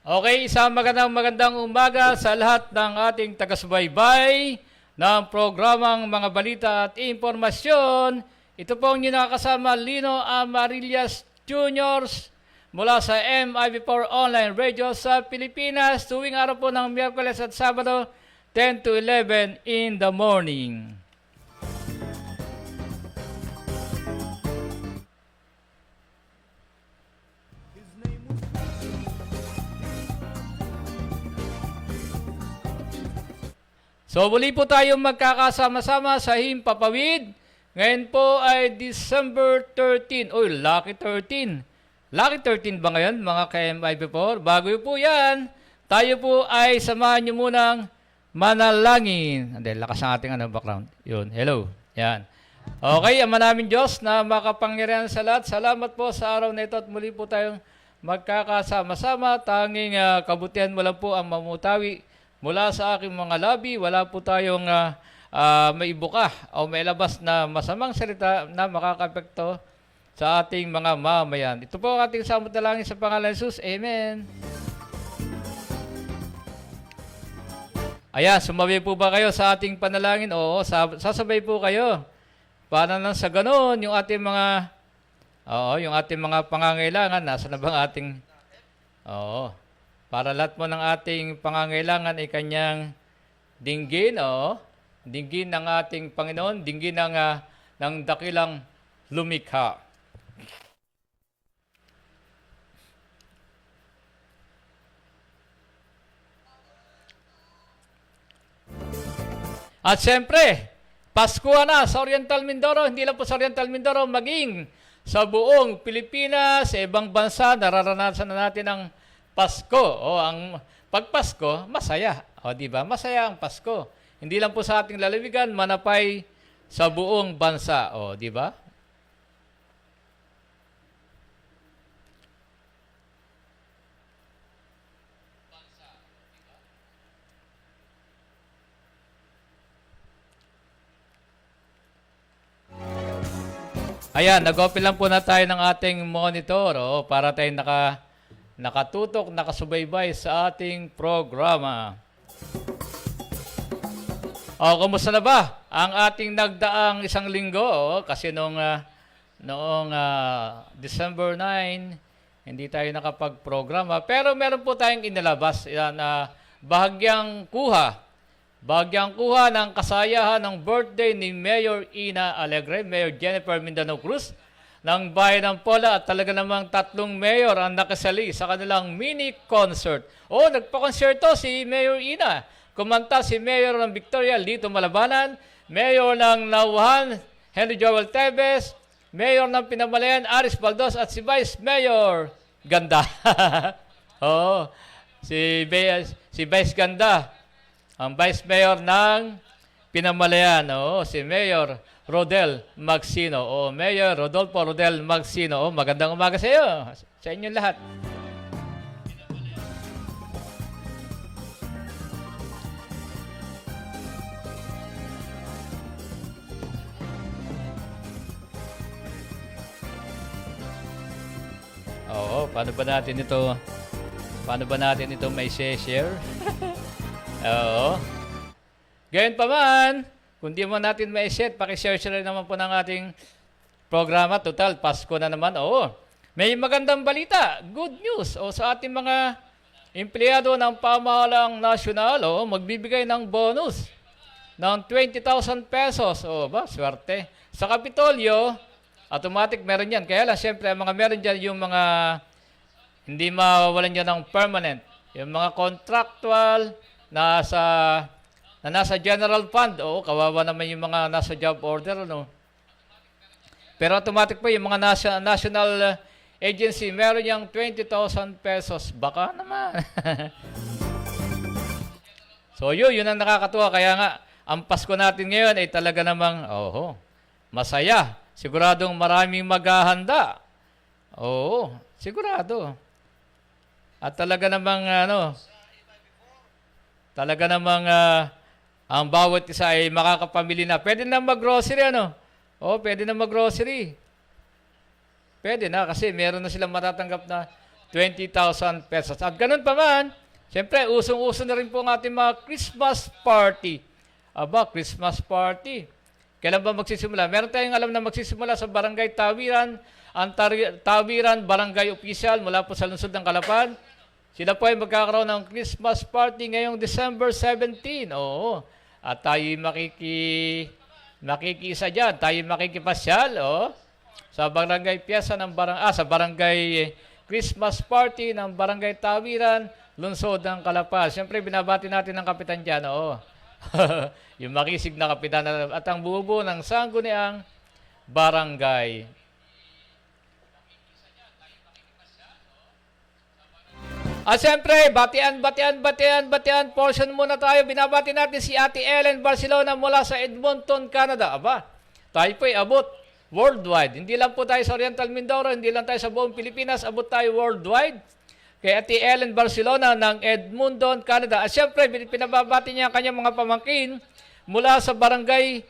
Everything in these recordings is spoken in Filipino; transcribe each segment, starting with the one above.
Okay, isang magandang umaga sa lahat ng ating taga-subaybay ng programang mga balita at impormasyon. Ito po ang inyong nakakasama, Lino Amarillas Juniors mula sa MIB4 Online Radio sa Pilipinas tuwing araw po ng Miyerkules at Sabado 10 to 11 in the morning. So muli po tayong magkakasama-sama sa Himpapawid. Ngayon po ay December 13. Uy, lucky 13. Lucky 13 ba ngayon mga ka-MIB4? Bago po yan, tayo po ay samahan nyo munang manalangin. Hindi, lakas ang ating background. Yun, hello. Yan. Okay, Ama namin Diyos na makapangyarihan sa lahat. Salamat po sa araw na ito at muli po tayong magkakasama-sama. Tanging kabutihan mo lang po ang mamutawi mula sa aking mga labi. Wala po tayong maibuka o mailabas na masamang salita na makakapekto sa ating mga mamayan. Ito po ang ating samot na langin sa pangalan ng Jesus. Amen. Ayan, sumabay po ba kayo sa ating panalangin? Oo, sasabay po kayo. Para nang sa ganoon, yung ating mga pangangailangan, nasa na bang ating, para lahat mo ng ating pangangailangan ay kanyang dinggin, dinggin ng ating Panginoon, dinggin ng dakilang lumikha. At siyempre, Pasko na sa Oriental Mindoro, hindi lang po sa Oriental Mindoro, maging sa buong Pilipinas, sa ibang bansa, nararanasan na natin ang Pasko. Ang pagpasko, masaya. Di ba? Masaya ang Pasko. Hindi lang po sa ating lalawigan, manapay sa buong bansa. Di ba? Ayan, nag-open lang po na tayo ng ating monitor para tayo nakatutok, nakasubaybay sa ating programa. Kumusta na ba ang ating nagdaang isang linggo? Kasi noong December 9, hindi tayo nakapag-programa. Pero meron po tayong inilabas na bahagyang kuha ng kasayahan ng birthday ni Mayor Ina Alegre, Mayor Jennifer Mindanao Cruz, ng bayan ng Pola, at talaga namang 3 mayor ang nakasali sa kanilang mini concert. Nagpa-konserto si Mayor Ina. Kumanta si Mayor ng Victoria, Lito Malabanan, Mayor ng Nauhan, Henry Joel Tevez, Mayor ng Pinamalayan, Aris Baldos, at si Vice Mayor Ganda. Si Vice Ganda. Ang Vice Mayor ng Pinamalayan, si Mayor Rodel Magsino. Mayor Rodolfo Rodel Magsino. Magandang umaga sa iyo, sa inyo lahat. Paano ba natin ito may share? Gayon pa man, kung di mo natin ma-set, pakishare rin naman po ng ating programa. Total, Pasko na naman. May magandang balita, good news. Sa ating mga empleyado ng pamahalaang nasyonal, magbibigay ng bonus ng 20,000 pesos. Swerte. Sa Kapitolyo, automatic meron yan. Kaya lang, siyempre, mga meron dyan yung mga hindi mawawalan dyan ng permanent. Yung mga contractual, nasa general fund, kawawa naman yung mga nasa job order, Pero automatic po yung mga national agency, meron yung 20,000 pesos. Baka naman. So yun ang nakakatuwa. Kaya nga, ang Pasko natin ngayon ay talaga namang, masaya. Siguradong maraming maghahanda. Sigurado. At talaga namang, ang bawat isa ay makakapamili na. Pwede na mag-grocery, pwede na mag-grocery. Pwede na kasi meron na silang matatanggap na 20,000 pesos. At ganun pa man, siyempre, usong-uso na rin po ang ating mga Christmas party. Aba, Christmas party. Kailan ba magsisimula? Meron tayong alam na magsisimula sa Barangay Tawiran, ang Tawiran Barangay Official mula po sa lungsod ng Calapan. Sila po ay magkakaroon ng Christmas party ngayong December 17. Oo. At tayo makikisa dyan. Tayo makikipasyal, sa barangay piyesa ng sa barangay Christmas party ng Barangay Tawiran, lungsod ng Calapan. Siyempre, binabati natin ang kapitan dyan, yung makisig na kapitan at ang buo ng sangguniang barangay. At siyempre, batian, portion muna tayo. Binabati natin si Ate Ellen Barcelona mula sa Edmonton, Canada. Aba, tayo po'y abot worldwide. Hindi lang po tayo sa Oriental Mindoro, hindi lang tayo sa buong Pilipinas, abot tayo worldwide. Kay Ate Ellen Barcelona ng Edmonton, Canada. At siyempre, pinababati niya ang kanyang mga pamangkin mula sa barangay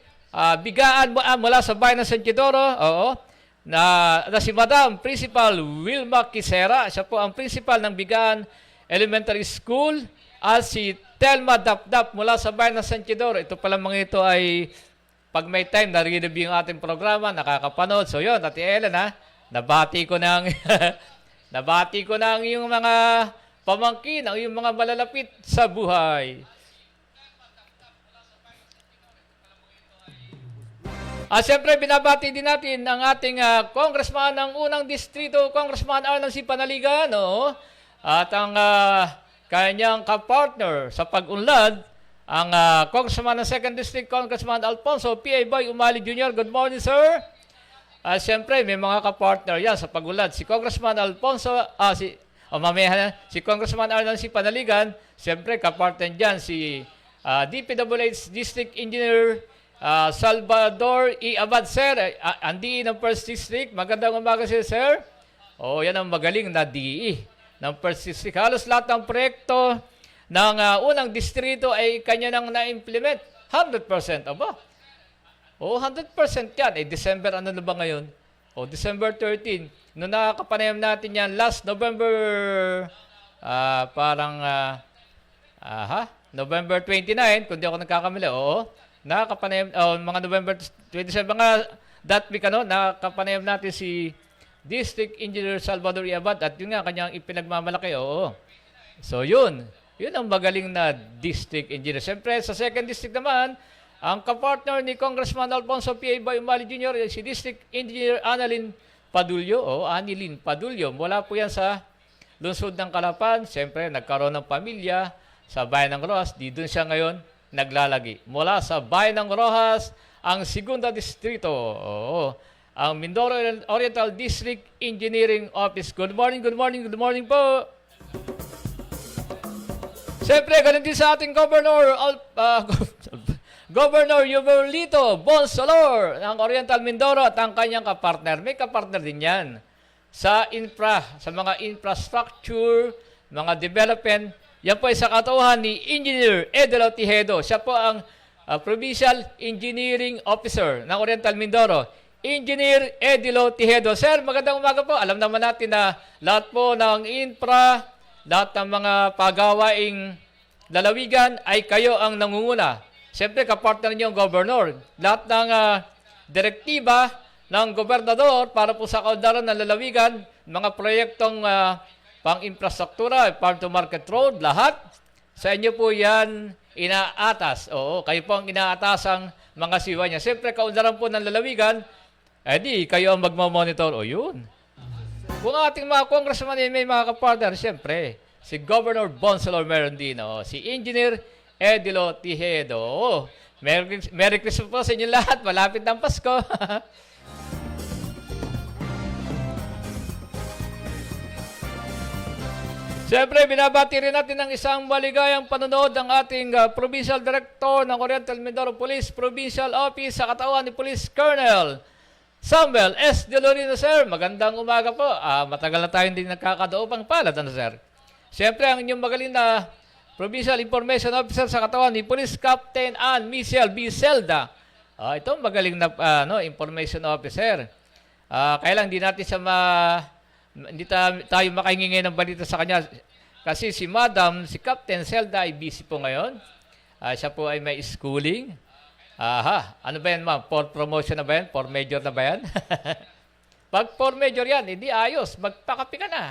Bigaan, mula sa bayan ng San Isidoro, na si Madam Principal Wilma Quisera. Siya po ang principal ng Bigaan Elementary School. At si Telma Dapdap mula sa bayan ng San Isidoro. Ito pala mga ito ay pag may time, narinig yung ating programa, nakakapanood. So yun, Ate Ellen, nabati ko ng nabati ko ng iyong mga pamangkin, ang iyong mga malalapit sa buhay. At siyempre, binabati din natin ang ating congressman ng unang distrito, Congressman Arlan C. Panaligan, at ang kanyang kapartner sa pag-unlad, ang congressman ng 2nd District, Congressman Alfonso P.A. Boy Umali Jr. Good morning, sir. At siyempre, may mga kapartner yan sa pag-unlad. Si Congressman Alfonso, si Congressman Arlan C. Panaligan, siyempre, kapartner dyan si DPWH District Engineer Salvador E. Abad, sir. Ang ng 1st District. Magandang umaga siya, sir. Yan ang magaling na DE ng 1st District. Halos lahat ng proyekto ng unang distrito ay kanya nang na-implement. 100%. Aba? 100% yan. December, ano na ba ngayon? December 13. Noong nakakapanayam natin yan, last November, November 29, kung di ako nagkakamali, nakakapanayam, mga November 27, mga that week, nakakapanayam natin si District Engineer Salvador E. Abad at yun nga, kanyang ipinagmamalaki, So yun ang magaling na district engineer. Siyempre, sa 2nd District naman, ang kapartner ni Congressman Alfonso P.A. Boy Umali Jr., si District Engineer Annalyn Padulyo. Mula po yan sa lungsod ng Calapan. Siyempre, nagkaroon ng pamilya sa bayan ng Rojas. Doon siya ngayon naglalagi. Mula sa bayan ng Rojas, ang 2nd Distrito. Ang Mindoro Oriental District Engineering Office. Good morning po. Siyempre, ganun din sa ating Governor Yuberlito Bonsolor ng Oriental Mindoro at ang kanyang kapartner. May kapartner din yan sa mga infrastructure, mga development. Yan po ay sa katauhan ni Engineer Edelo Tijedo. Siya po ang Provincial Engineering Officer ng Oriental Mindoro. Engineer Edelo Tijedo. Sir, magandang umaga po. Alam naman natin na lahat po ng lahat ng mga pagawaing lalawigan ay kayo ang nangunguna. Siyempre, kapartner niyo ang governor. Lahat ng direktiba ng gobernador para po sa kaundaran ng lalawigan, mga proyektong pang-infrastruktura, farm-to-market road, lahat, sa inyo po yan inaatas. Kayo po ang inaatasang mga siwa niya. Siyempre, kaundaran po ng lalawigan, di kayo ang magmamonitor. Yun. Kung ating mga congressman may mga kapartner, siyempre, si Governor Bonsolor meron din, si Engineer Edelo Tijedo. Merry Christmas po sa inyo lahat. Malapit ng Pasko. Siyempre, binabati rin natin ng isang maligayang panonood ng ating Provincial Director ng Oriental Mindoro Police Provincial Office sa katauhan ni Police Colonel Samuel S. De Lorino, sir. Magandang umaga po. Matagal na tayo hindi nagkakadoopang palad, sir. Siyempre, ang inyong magaling na Provincial Information Officer sa katawan ni Police Captain Ann Michelle B. Zelda. Ito, magaling na Information Officer. Kaya lang, di natin siya Hindi tayo makahingi ng balita sa kanya. Kasi si Madam, si Captain Zelda ay busy po ngayon. Siya po ay may schooling. Aha, ano ba yan ma'am? For promotion na ba yan? For major na ba yan? Pag for major yan, hindi ayos. Magpakapi ka na.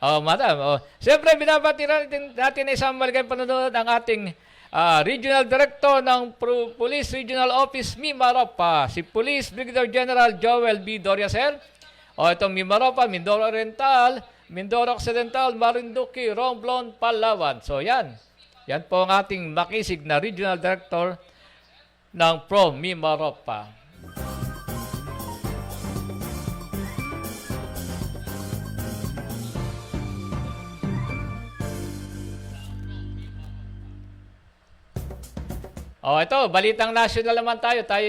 Oh, madam. Oh. Siyempre, binabati natin na isang maligayang panunod ang ating Regional Director ng Police Regional Office, Mimaropa, si Police Brigadier General Joel B. Doriaser. O itong Mimaropa, Mindoro Oriental, Mindoro Occidental, Marinduque, Romblon, Palawan. So yan. Yan po ang ating makisig na Regional Director ng Pro Mimaropa. Oh, ito, balitang national naman tayo. Tayo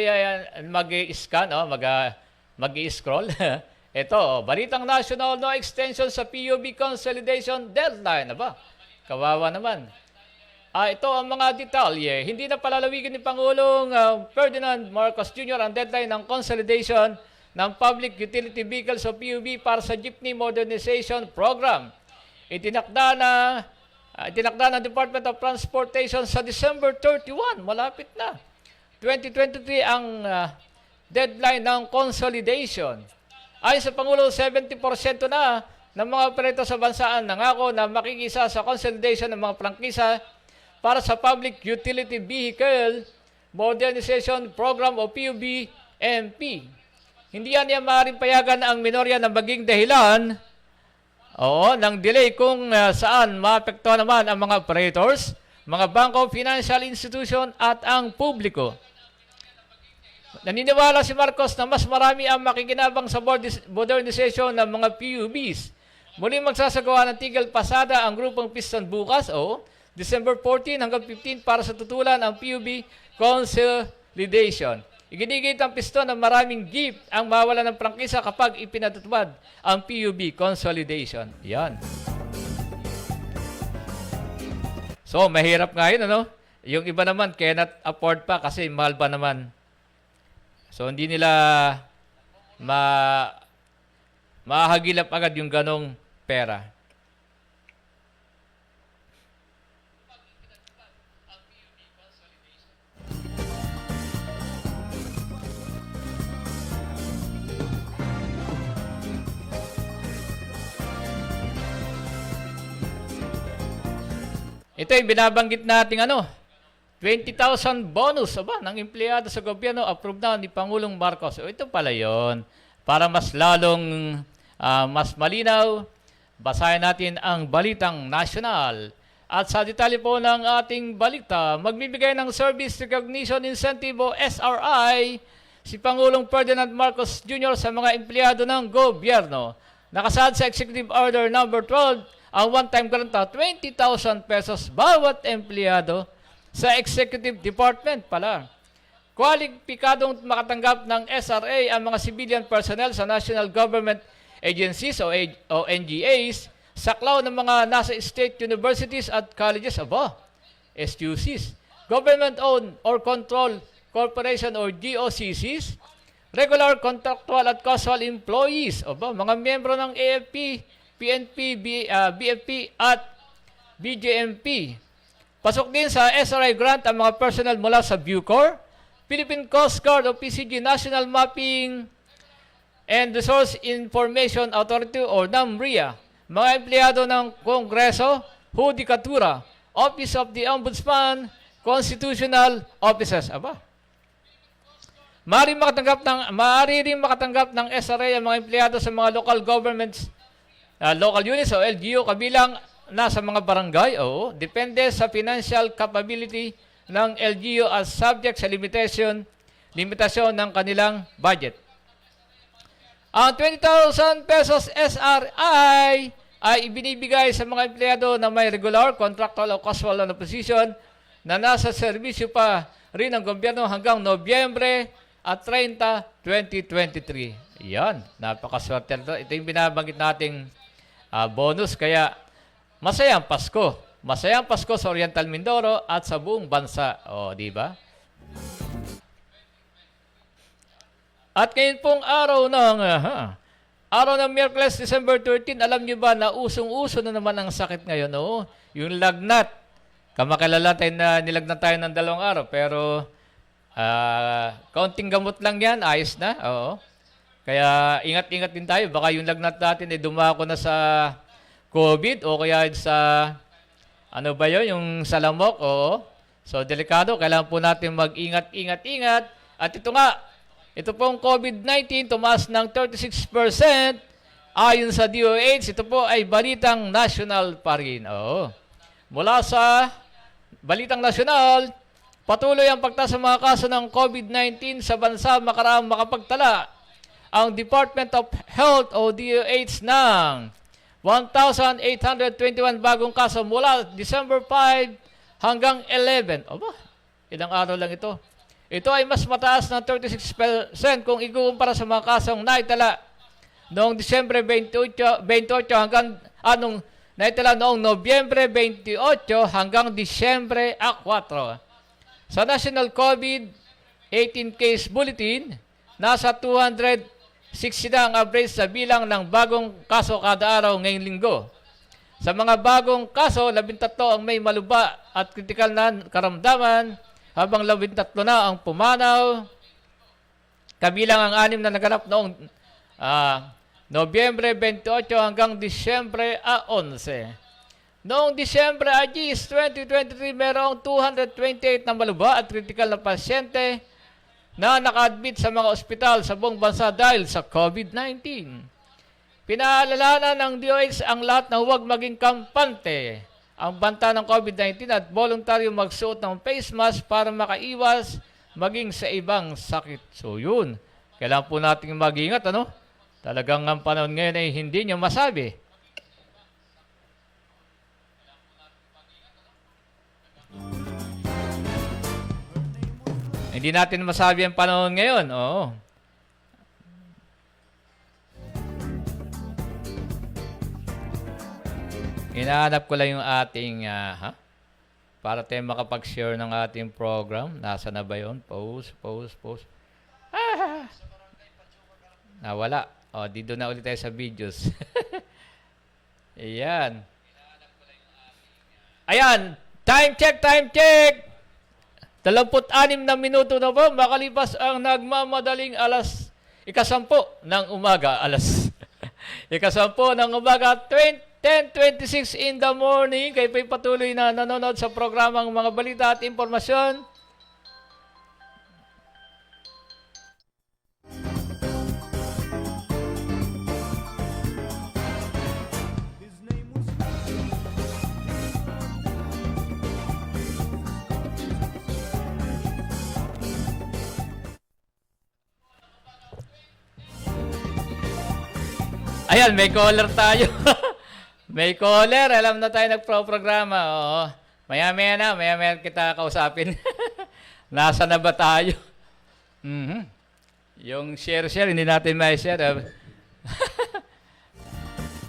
mag-i-scan, mag-i-scroll. Ito, balitang national, no extension sa PUB consolidation deadline. Aba, kawawa naman. Ito ang mga detalye. Hindi na palalawigin ni Pangulong Ferdinand Marcos Jr. ang deadline ng consolidation ng Public Utility Vehicles o PUV para sa Jeepney Modernization Program. Itinakda ng Department of Transportation sa December 31, malapit na. 2023 ang deadline ng consolidation. Ayon sa Pangulo, 70% na ng mga operator sa bansaan nangako na makikisa sa consolidation ng mga prangkisa para sa Public Utility Vehicle Modernization Program o PUV-MP. Hindi yan maaaring payagan ang minorya na maging dahilan ng delay kung saan maapektuhan naman ang mga operators, mga bangko, financial institution at ang publiko. Naniniwala si Marcos na mas marami ang makikinabang sa modernization ng mga PUBs. Muli magsasagawa ng tigil pasada ang grupong Piston bukas December 14 hanggang 15 para sa tutulan ang PUB consolidation. Iginigit ang piston ng maraming jeep ang mawala ng prangkisa kapag ipinatutupad ang PUB consolidation. Yan. So, mahirap nga yun, ano? Yung iba naman, cannot afford pa kasi mahal pa naman. So, hindi nila mahagilap agad yung ganong pera. Ito yung binabanggit nating 20,000 bonus ng empleyado sa gobyerno approved na ni Pangulong Marcos. Ito pala yun. Para mas lalong mas malinaw, basahin natin ang balitang nasyonal. At sa detalye po ng ating balita, magbibigay ng Service Recognition Incentive o SRI si Pangulong Ferdinand Marcos Jr. sa mga empleyado ng gobyerno. Nakasaad sa Executive Order No. 12 ang one-time grant na 20,000 pesos bawat empleyado sa Executive Department pala. Kwalipikadong makatanggap ng SRA ang mga civilian personnel sa National Government Agencies o NGAs, saklaw ng mga nasa state universities at colleges, SUCs, government-owned or controlled corporation or GOCCs, regular contractual at casual employees, mga miyembro ng AFP, PNP, BFP at BJMP. Pasok din sa SRI grant ang mga personnel mula sa Bucor, Philippine Coast Guard o PCG, National Mapping and Resource Information Authority o NAMRIA, mga empleyado ng Kongreso, Judikatura, Office of the Ombudsman, Constitutional Offices. Maaari rin makatanggap ng SRA ang mga empleyado sa mga local governments, local units o LGU kabilang nasa mga barangay, depende sa financial capability ng LGU as subject sa limitasyon ng kanilang budget. Ang 20,000 pesos SRI ay ibinibigay sa mga empleyado na may regular, contractual o casual na position na nasa serbisyo pa rin ng gobyerno hanggang Nobyembre 30, 2023. Yan, napakaswerte. Ito yung binabanggit nating bonus, kaya masayang Pasko. Masayang Pasko sa Oriental Mindoro at sa buong bansa. Di ba? At ngayon pong araw ng Araw ng Miyerkules, December 13, alam niyo ba na usong-uso na naman ang sakit ngayon? Oo, yung lagnat. Kamakilala tayo na nilagnat tayo ng 2 araw, pero kaunting gamot lang yan, ayos na. Oo. Kaya ingat-ingat din tayo. Baka yung lagnat natin dumako na sa COVID o kaya sa, ano ba yun, yung sa lamok. Oo. So, delikado. Kailangan po natin mag-ingat-ingat-ingat. At ito nga, ito pong COVID-19, tumaas ng 36%. Ayon sa DOH, ito po ay balitang national pa rin. Oo. Mula sa balitang nasyonal, patuloy ang pagtaas ng mga kaso ng COVID-19 sa bansa makaraang makapagtala ang Department of Health o DOH ng 1,821 bagong kaso mula December 5 hanggang 11. Aba, ilang araw lang ito. Ito ay mas mataas ng 36% kung ikukumpara sa mga kasong naitala noong Disyembre 28 hanggang naitala noong Nobyembre 28 hanggang Disyembre 4. Sa National COVID-18 Case Bulletin, nasa 260 na ang average sa bilang ng bagong kaso kada araw ngayong linggo. Sa mga bagong kaso, 13 ang may maluba at kritikal na karamdaman, habang 13 na ang pumanaw, kabilang ang 6 na naganap noong Nobyembre 28 hanggang Disyembre 11. Noong Disyembre 2023, mayroong 228 na maluba at kritikal na pasyente na naka-admit sa mga ospital sa buong bansa dahil sa COVID-19. Pinaalalahanan ng DOH ang lahat na huwag maging kampante ang banta ng COVID-19 at voluntaryo magsuot ng face mask para makaiwas maging sa ibang sakit. So yun, kailangan po natin mag-ingat, ano? Talagang ang panahon ngayon ay hindi nyo masabi. Hindi natin masabi ang panahon ngayon, oo. Hinahanap ko lang yung ating, para tayo makapag-share ng ating program. Nasa na ba yun? Post. Nawala. O, dito na ulit tayo sa videos. Ayan. Ayan. Time check! 26 na minuto na po. Makalipas ang nagmamadaling ika-10 ng umaga. Ika-10 ng umaga. 10:26 in the morning. Kayo po'y patuloy na nanonood sa programang mga balita at impormasyon. Ayan, may caller tayo. May caller, alam na tayo nagpro-programa. Oo. Maya-maya kita kausapin. Nasa na ba tayo? Yung share, hindi natin may share.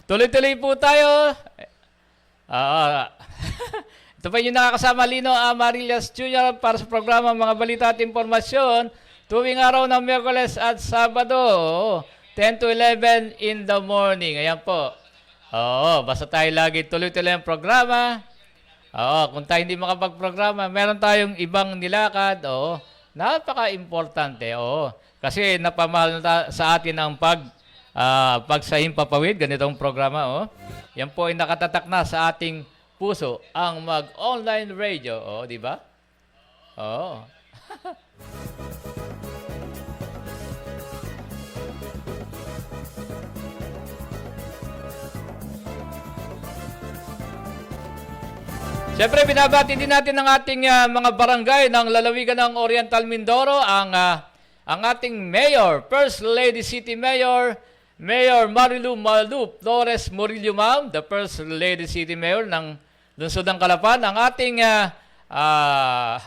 Tuloy-tuloy po tayo. Ito pa yung nakakasama Lino Amarillas Jr. para sa programa Mga Balita at Impormasyon tuwing araw ng Miyerkules at Sabado. 10 to 11 in the morning. Ayan po. Oo, basta tayo lagi tuloy-tuloy ang programa. Oo, kung tayo hindi makapag-programa, meron tayong ibang nilakad. Oo, napaka-importante. Oo, kasi napamahal na sa atin ang pagsahim papawid, ganitong programa. Oo, yan po ay nakatatak na sa ating puso, ang mag-online radio. Oo, di ba? Oo. Siyempre, binabati din natin ang ating mga barangay ng lalawigan ng Oriental Mindoro, ang ating Mayor, First Lady City Mayor, Mayor Marilu Malu Flores Murillo, ma'am, the First Lady City Mayor ng Lungsod ng Calapan, ang ating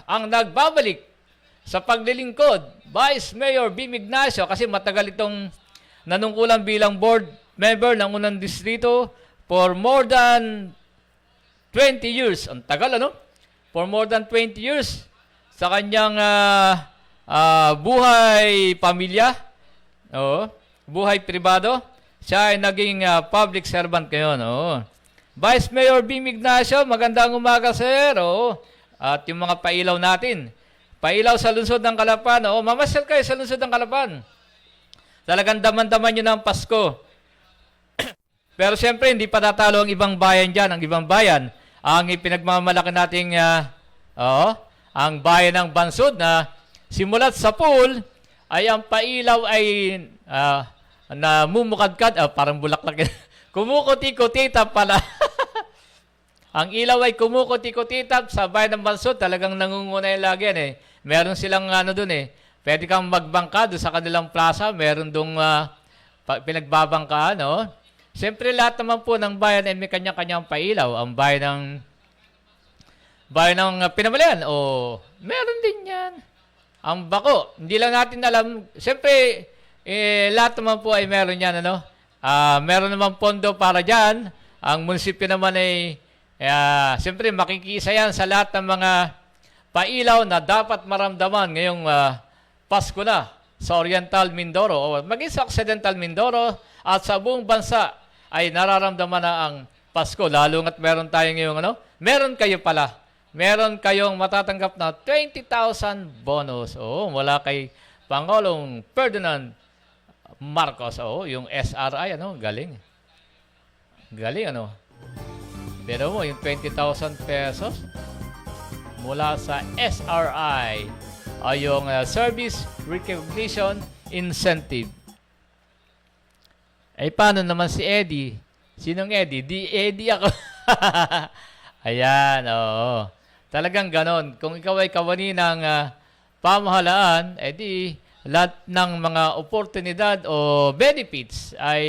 ang nagbabalik sa paglilingkod, Vice Mayor Bim Ignacio, kasi matagal itong nanungkulan bilang board member ng unang distrito for more than 20 years. Ang tagal, ano? For more than 20 years sa kanyang buhay pamilya, buhay pribado. Siya ay naging public servant ngayon. Oo. Vice Mayor Bing Ignacio, magandang umaga, sir. Oo. At yung mga pailaw natin. Pailaw sa lungsod ng Calapan. Oo, mamasyal kayo sa lungsod ng Calapan. Talagang daman-daman nyo ng Pasko. Pero siyempre, hindi pa tatalo ang ibang bayan dyan. Ang ibang bayan, ang ipinagmamalaki nating ang bayan ng Bansod na simulat sa pool, ay ang pailaw ay namumukadkad, parang bulaklak. Kumukuti-kutitap pala. Ang ilaw ay kumukuti-kutitap sa bayan ng Bansod. Talagang nangungunay lagi yan eh. Meron silang doon eh. Pwede kang magbangka doon sa kanilang plaza. Meron doon pinagbabangkaan, no? Siyempre, lahat naman po ng bayan ay may kanya-kanyang pailaw. Ang bayan ng Pinamalayan, meron din yan. Ang Bako, hindi lang natin alam. Siyempre, lahat naman po ay meron yan, ano? Meron naman pondo para dyan. Ang munisipyo naman ay, siyempre, makikisa yan sa lahat ng mga pailaw na dapat maramdaman ngayong Pasko na sa Oriental Mindoro o maging sa Occidental Mindoro at sa buong bansa ay nararamdaman na ang Pasko. Lalo nga't meron tayo ngayong meron kayo pala. Meron kayong matatanggap na 20,000 bonus. Mula kay Pangulong Ferdinand Marcos. Yung SRI, galing. Galing, Pero mo, yung 20,000 pesos mula sa SRI ay yung Service Recognition Incentive. Ay, paano naman si Eddie? Sinong Eddie? Di Eddie ako. Ayan, oo. Talagang ganon. Kung ikaw ay kawani ng pamahalaan, edi lahat ng mga oportunidad o benefits ay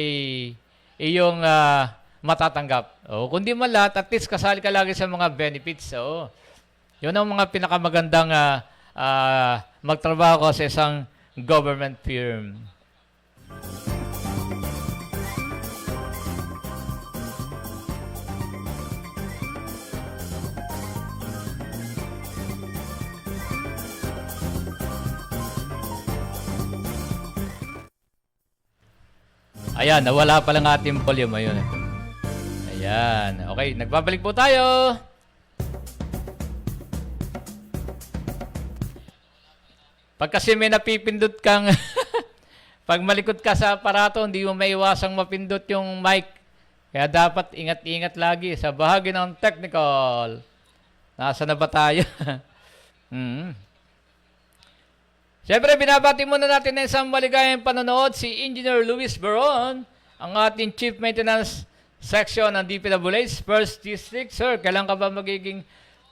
iyong matatanggap. Kundi man lahat, at least kasali ka lagi sa mga benefits. Yun ang mga pinakamagandang magtrabaho ko sa isang government firm. Ayan, nawala pa lang ating volume. Ayun. Ayan. Okay, nagbabalik po tayo. Pag kasi may napipindot kang pag malikot ka sa aparato, hindi mo maiwasang mapindot yung mic. Kaya dapat ingat-ingat lagi sa bahagi ng technical. Nasa na ba tayo? Siyempre, binabati muna natin ng isang maligayang panonood si Engineer Luis Beron, ang ating Chief Maintenance Section ng DPWH First District. Sir, kailan ka ba magiging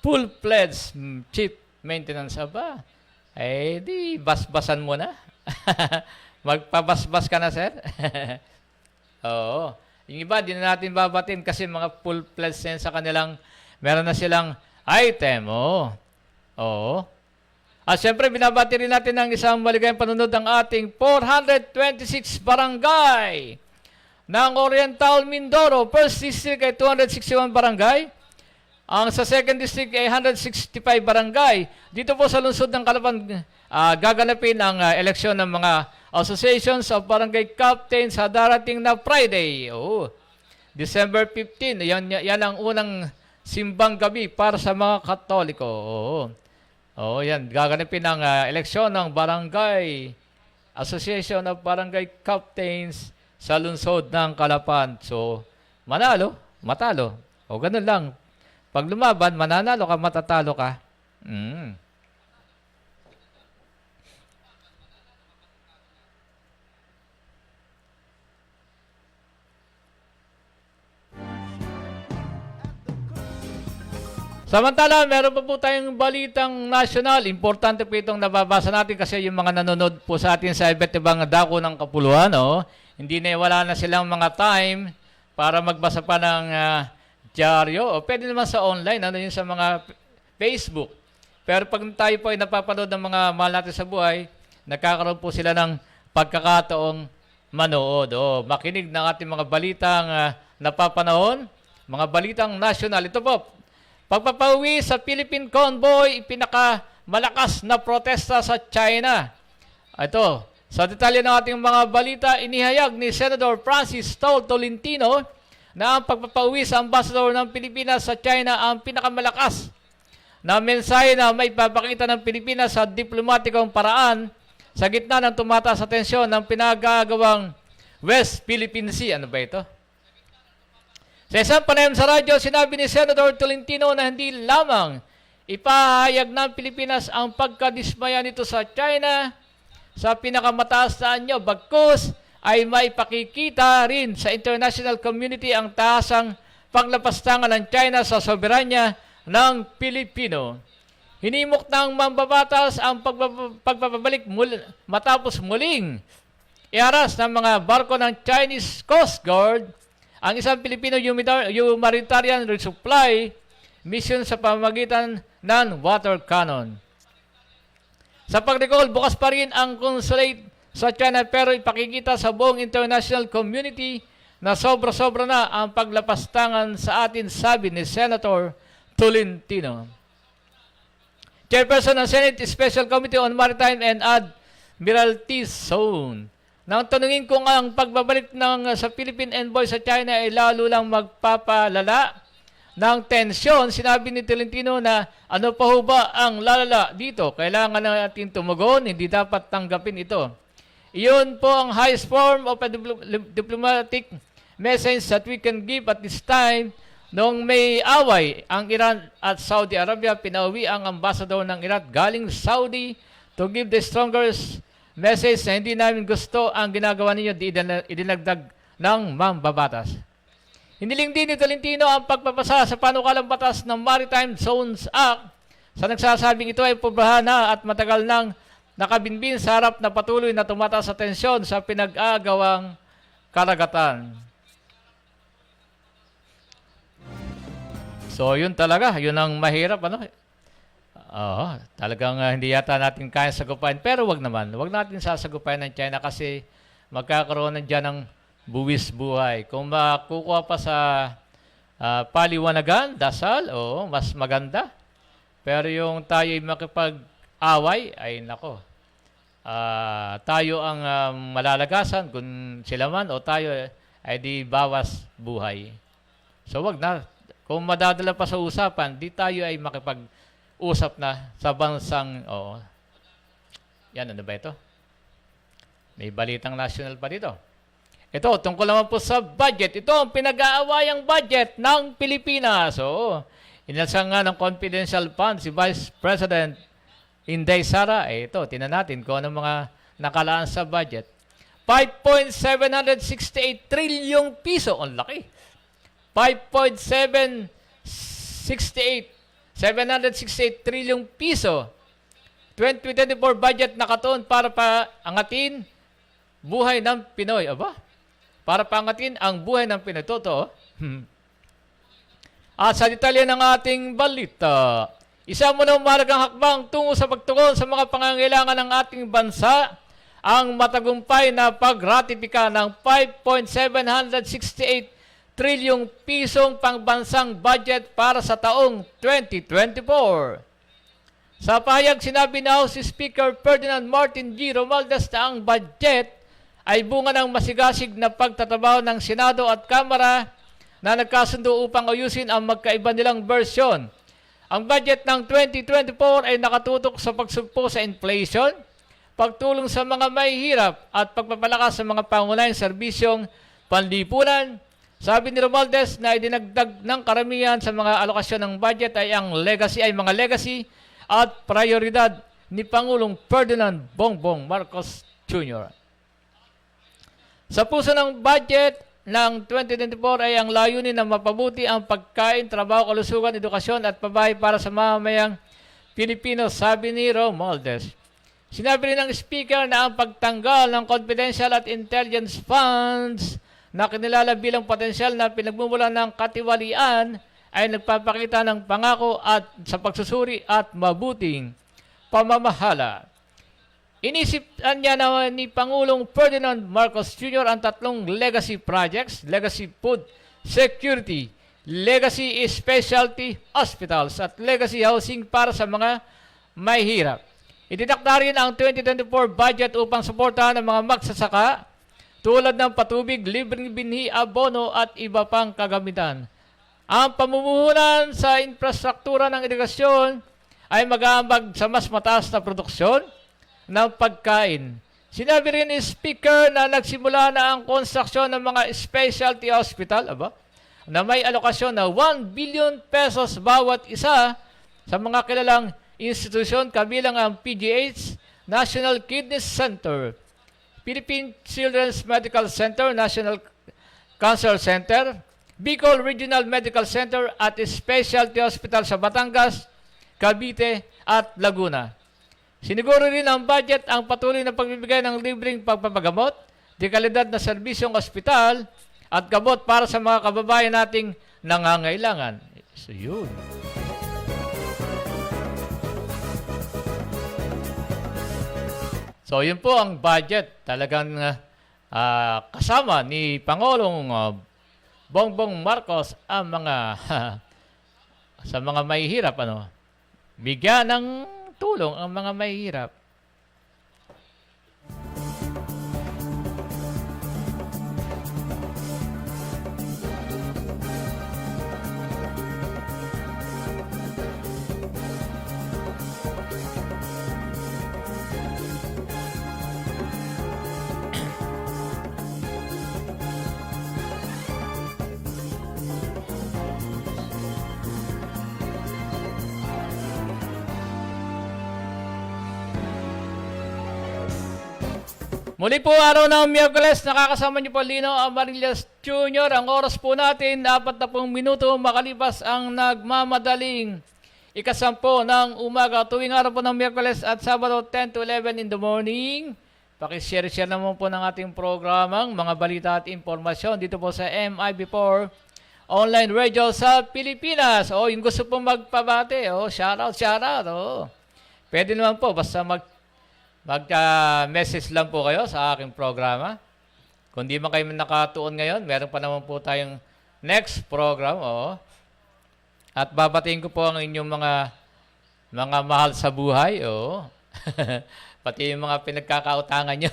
full-fledged Chief Maintenance? Aba, di basbasan mo na. Magpabasbas ka na, sir. Oo. Yung iba, di na natin babatin kasi mga full-fledged sa kanilang, meron na silang item. Oo. At siyempre, binabati rin natin ng isang maligayang panunod ng ating 426 barangay ng Oriental Mindoro. First District ay 261 barangay. Ang sa Second District ay 165 barangay. Dito po sa lungsod ng Calapan, gaganapin ang eleksyon ng mga associations of barangay captains sa darating na Friday. December 15. Yan ang unang simbang gabi para sa mga Katoliko. Yan. Gaganapin ang eleksyon ng Barangay Association of Barangay Captains sa lungsod ng Calapan. So, manalo, matalo. Ganun lang. Pag lumaban, mananalo ka, matatalo ka. Samantala, meron pa po tayong balitang nasyonal. Importante po itong nababasa natin kasi yung mga nanonood po sa atin sa iba't ibang dako ng kapuluan, hindi na wala na silang mga time para magbasa pa ng dyaryo. Pwede naman sa online, yung sa mga Facebook. Pero pag tayo po ay napapanood ng mga mahal natin sa buhay, nagkakaroon po sila ng pagkakataong manood. Makinig ng ating mga balitang napapanahon, mga balitang nasyonal. Ito po, pagpapauwi sa Philippine Convoy, ipinakamalakas na protesta sa China. Ito, Sa detalye ng ating mga balita, inihayag ni Senator Francis Tolentino na ang pagpapauwi sa ambassador ng Pilipinas sa China ang pinakamalakas na mensahe na may papakita ng Pilipinas sa diplomatikong paraan sa gitna ng tumataas sa tensyon ng pinagagawang West Philippine Sea. Ano ba ito? Sa isang panayam sa radyo, sinabi ni Senator Tolentino na hindi lamang ipahayag ng Pilipinas ang pagkadismaya nito sa China sa pinakamataas na anyo, bagkus ay maipakikita rin sa international community ang taasang paglapastangan ng China sa soberanya ng Pilipino. Hinimok ng mambabatas ang pagpapabalik matapos muling iaras ng mga barko ng Chinese Coast Guard ang isang Filipino humanitarian resupply mission sa pamamagitan ng water cannon. Sa pag-recall, bukas pa rin ang consulate sa China pero ipakikita sa buong international community na sobra-sobra na ang paglapastangan sa atin, sabi ni Senator Tolentino. Chairperson ng Senate Special Committee on Maritime and Admiralty Zone. Nang tanungin kung ang pagbabalik sa Philippine envoy sa China ay lalo lang magpapalala ng tensyon, sinabi ni Tolentino na ano pa ho ba ang lalala dito? Kailangan natin tumugon, hindi dapat tanggapin ito. Iyon po ang highest form of a diplomatic message that we can give at this time. Noong may away ang Iran at Saudi Arabia, pinauwi ang ambassador ng Iraq galing Saudi to give the strongest message na hindi namin gusto ang ginagawa ninyo, idinagdag ng mambabatas. Hiniling din ni Tolentino ang pagpapasa sa panukalang batas ng Maritime Zones Act sa nagsasabing ito ay pobrahan na at matagal nang nakabinbin sa harap na patuloy na tumataas sa tensyon sa pinag-agawang karagatan. So, yun talaga. Yun ang mahirap. Oo, talagang hindi yata natin kaya sagupain. Pero wag naman. Wag natin sasagupain ng China kasi magkakaroon na dyan ng buwis buhay. Kung makukuha pa sa paliwanagan, dasal, mas maganda. Pero yung tayo ay makipag-away, ay nako. Tayo ang malalagasan kung sila man o tayo ay di bawas buhay. So wag na. Kung madadala pa sa usapan, di tayo ay makipag-usap na sa bansang, yan, ano ba ito? May balitang national pa dito. Ito, tungkol naman po sa budget. Ito ang pinag-aawayang budget ng Pilipinas. Inalsan nga ng confidential fund si Vice President Inday Sara. Ito, tinan natin kung ano mga nakalaan sa budget. 5.768 trilyong piso. Ang laki. 768 trilyong piso. 2024 budget nakatuon para paangatin buhay ng Pinoy. Aba? Para paangatin ang buhay ng Pinoy. Totoo. At sa detalye ng ating balita, isa mo na mahalagang hakbang tungo sa pagtugon sa mga pangangailangan ng ating bansa ang matagumpay na pagratipika ng 5.768 trilyong pisong pangbansang budget para sa taong 2024. Sa pahayag, sinabi na House Speaker Ferdinand Martin G. Romualdez na ang budget ay bunga ng masigasig na pagtatabaho ng Senado at Kamara na nagkasundo upang ayusin ang magkaiba nilang bersyon. Ang budget ng 2024 ay nakatutok sa pagsugpo sa inflation, pagtulong sa mga mahihirap at pagpapalakas sa mga pangunahing serbisyong panlipunan. Sabi ni Romualdez na idinagdag ng karamihan sa mga alokasyon ng budget ay mga legacy at prioridad ni Pangulong Ferdinand Bongbong Marcos Jr. Sa puso ng budget ng 2024 ay ang layunin na mapabuti ang pagkain, trabaho, kalusugan, edukasyon at pabahay para sa mamamayang Pilipino, sabi ni Romualdez. Sinabi rin ng Speaker na ang pagtanggal ng confidential at intelligence funds na kinilala bilang potensyal na pinagmumulan ng katiwalian ay nagpapakita ng pangako at sa pagsusuri at mabuting pamamahala. Inisipan niya na ni Pangulong Ferdinand Marcos Jr. ang tatlong legacy projects, Legacy Food Security, Legacy Specialty Hospitals at Legacy Housing para sa mga mahihirap. Idinakda rin ang 2024 budget upang suportahan ang mga magsasaka tulad ng patubig, libreng binhi, abono at iba pang kagamitan. Ang pamumuhunan sa infrastruktura ng irigasyon ay mag-aambag sa mas mataas na produksyon ng pagkain. Sinabi rin ni Speaker na nagsimula na ang konstruksyon ng mga specialty hospital na may alokasyon na 1 billion pesos bawat isa sa mga kilalang institusyon kabilang ang PGH, National Kidney Center, Philippine Children's Medical Center, National Cancer Center, Bicol Regional Medical Center at Specialty Hospital sa Batangas, Cavite at Laguna. Siniguro rin ng budget ang patuloy na pagbibigay ng libreng pagpapagamot, de kalidad na serbisyong ospital at gamot para sa mga kababayan nating nangangailangan. So yun. So, yun po ang budget. Talagang kasama ni Pangulong Bongbong Marcos ang mga sa mga mahihirap. Bigyan ng tulong ang mga mahihirap. Muli po araw ng Miyerkules, nakakasama niyo po Lino Amarillas Jr. Ang oras po natin, 40 minuto makalipas ang nagmamadaling ikasampo ng umaga. Tuwing araw po ng Miyerkules at Sabado 10 to 11 in the morning. Pakishare-share naman po ng ating programang mga balita at impormasyon dito po sa MIB4 Online Radio sa Pilipinas. Yung gusto pong magpabate, shoutout. Pwede naman po, basta mag-message lang po kayo sa aking programa. Kung di man kayo nakatuon ngayon, meron pa naman po tayong next program. At babatiin ko po ang inyong mga mahal sa buhay. Pati yung mga pinagkakautangan nyo.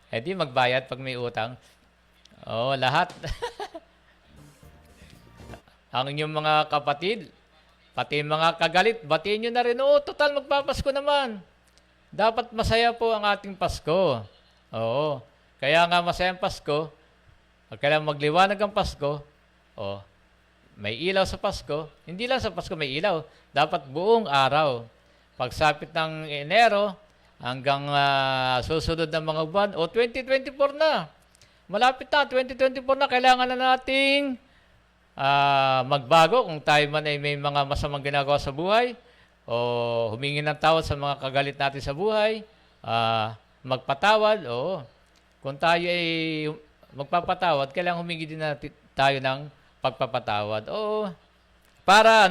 Di magbayad pag may utang. Lahat. Ang inyong mga kapatid, pati mga kagalit, batiin nyo na rin. Total magpapasko naman. Dapat masaya po ang ating Pasko. Kaya nga masaya ang Pasko. Kailangan magliwanag ang Pasko. May ilaw sa Pasko. Hindi lang sa Pasko may ilaw. Dapat buong araw. Pagsapit ng Enero hanggang susunod ng mga buwan. 2024 na. Malapit na. 2024 na. Kailangan na nating magbago kung tayo man ay may mga masamang ginagawa sa buhay. Humingi ng tawad sa mga kagalit natin sa buhay, magpatawad, kung tayo ay magpapatawad, kailangan humingi din natin tayo ng pagpapatawad. Para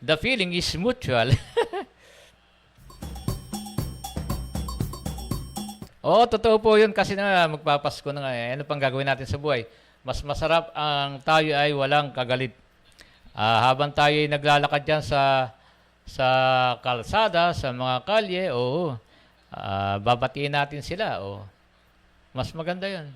the feeling is mutual. Totoo po yun kasi na magpapasko na nga. Ano pang gagawin natin sa buhay? Mas masarap ang tayo ay walang kagalit. Habang tayo ay naglalakad dyan sa kalsada, sa mga kalye, babatiin natin sila. Mas maganda yun.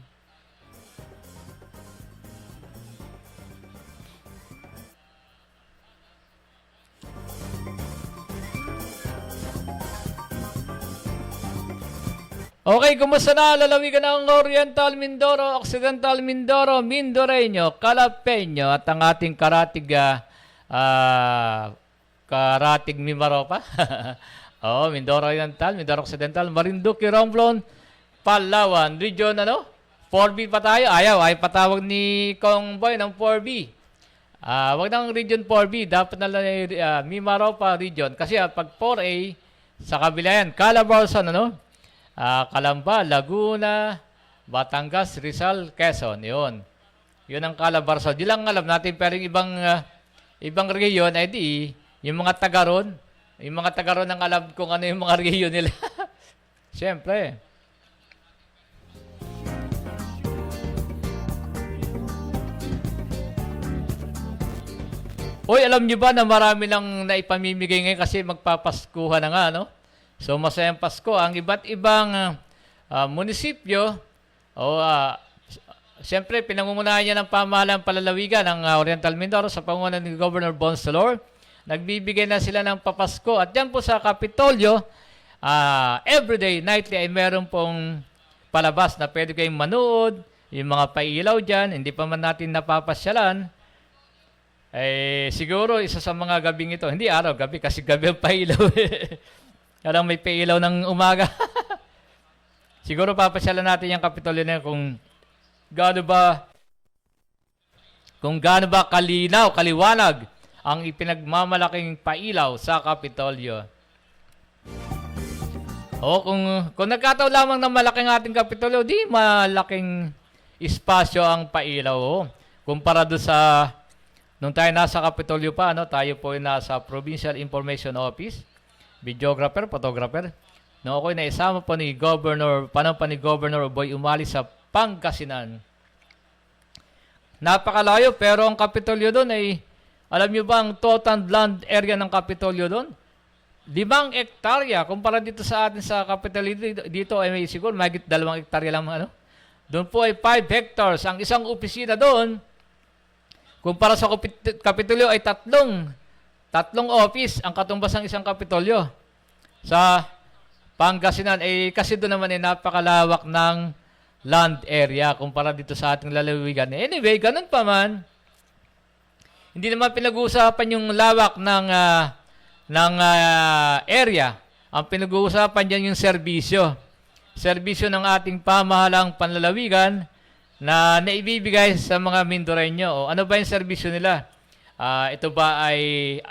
Okay, kumusta na? Lalawigan ng Oriental Mindoro, Occidental Mindoro, Mindoreño, Calapeño at ang ating karatig Mimaropa. Mindoro Oriental, Mindoro Occidental, Marinduque, Romblon, Palawan, Region 4B pa tayo. Ayaw patawag ni Kong Boy ng 4B. Wag ng Region 4B, dapat na lang Mimaropa Region. Kasi pag 4A, sa kabila yan, Calabarzon, Calamba, Laguna, Batangas, Rizal, Quezon. Yun ang Calabarzon. Di lang alam natin, pero ibang regiyon, yung mga taga-ron, ang alam kung ano yung mga regiyon nila. Siyempre. Hoy, alam niyo ba na marami lang naipamimigay ngayon kasi magpapaskuhan na nga, no? So, masayang Pasko. Ang iba't ibang munisipyo, siyempre, pinangungunahan niya ng pamahalang palalawigan ng Oriental Mindoro sa pangunan ni Governor Bons Salor. Nagbibigay na sila ng papasko. At yan po sa Kapitolyo, everyday, nightly, ay meron pong palabas na pwede kayong manood, yung mga pailaw dyan, hindi pa man natin napapasyalan. Siguro, isa sa mga gabing ito, hindi araw, gabi, kasi gabi ang pailaw. Alam, may pailaw ng umaga. Siguro papasyalan natin yung Kapitolyo na kung gaano ba kalinaw, kaliwanag ang ipinagmamalaking pailaw sa Kapitolyo. O kung nagkataon lamang na malaking ating Kapitolyo, di malaking espasyo ang pailaw. Kumpara doon sa nung tayo nasa Kapitolyo pa, tayo po ay nasa Provincial Information Office, videographer, photographer. Nung ako'y naisama po ni Governor, panahon pa ni Governor Boy Umali sa Pangasinan. Napakalayo, pero ang Kapitolyo doon ay, alam nyo ba ang total land area ng Kapitolyo doon? 5 hektarya. Kumpara dito sa atin sa Kapitolyo, dito ay may siguro mahigit 2 hektarya lang. Doon po ay 5 hectares. Ang isang opisina doon, kumpara sa Kapitolyo ay tatlong office ang katumbas ng isang Kapitolyo. Sa Pangasinan, kasi doon naman ay napakalawak ng land area kumpara dito sa ating lalawigan. Anyway, ganun pa man, hindi naman pinag-uusapan yung lawak ng area. Ang pinag-uusapan dyan yung serbisyo. Serbisyo ng ating pamahalang panlalawigan na naibibigay sa mga Mindoreño. Ano ba yung serbisyo nila? Ito ba ay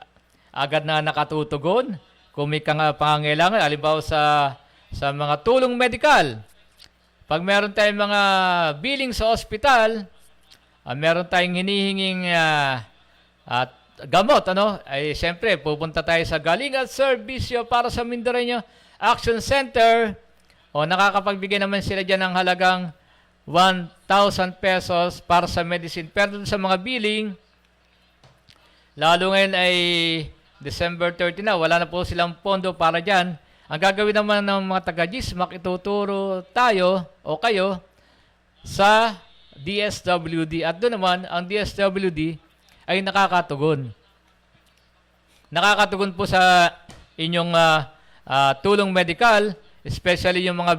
agad na nakatutugon? Kung may pangangailangan, halimbawa sa mga tulong medikal. Pag meron tayong mga billing sa ospital, meron tayong hinihinging gamot, ay siyempre, pupunta tayo sa Galing at Serbisyo para sa Mindoreño Action Center. Nakakapagbigay naman sila dyan ng halagang 1,000 pesos para sa medicine. Pero sa mga billing, lalo ngayon ay December 30 na, wala na po silang pondo para dyan. Ang gagawin naman ng mga taga-GISMAC, ituturo tayo o kayo sa DSWD. At doon naman, ang DSWD ay nakakatugon. Nakakatugon po sa inyong tulong medical, especially yung mga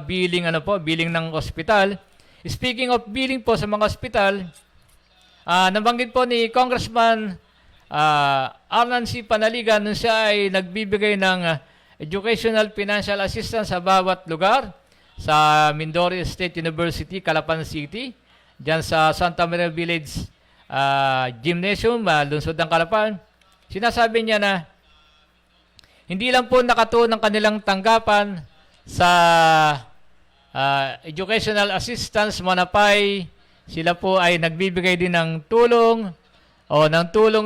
billing ng ospital. Speaking of billing po sa mga ospital, nabanggit po ni Congressman Arnan C. Panaligan nung siya ay nagbibigay ng educational financial assistance sa bawat lugar sa Mindoro State University, Calapan City, dyan sa Santa Maria Village Gymnasium, lungsod ng Calapan. Sinasabi niya na hindi lang po nakatuon ng kanilang tanggapan sa educational assistance manapay, sila po ay nagbibigay din ng tulong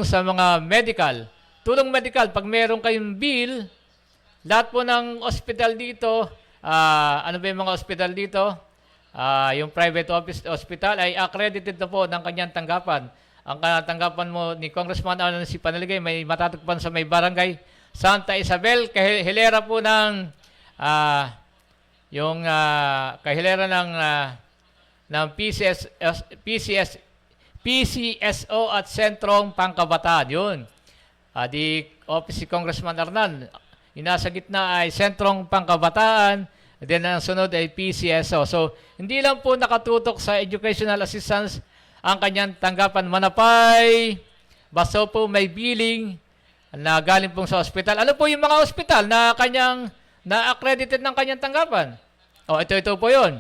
sa mga medical. Tulong medical, pag meron kayong bill, lahat po ng hospital dito, ano ba yung mga hospital dito? Yung private hospital ay accredited na po ng kanyang tanggapan. Ang tanggapan mo ni Congressman Arnan C. Panaligay, may matatagpan sa may barangay Santa Isabel, kahilera po ng kahilera ng PCSO at Sentrong Pangkabataan. Yun. Di office si Congressman Arnan. Nasa gitna ay Sentrong Pangkabataan. Then ang sunod ay PCSO. So, hindi lang po nakatutok sa educational assistance ang kanyang tanggapan manapay. Basta po may billing na galing pong sa ospital. Ano po yung mga ospital na kanyang na-accredited ng kanyang tanggapan? Ito po yun.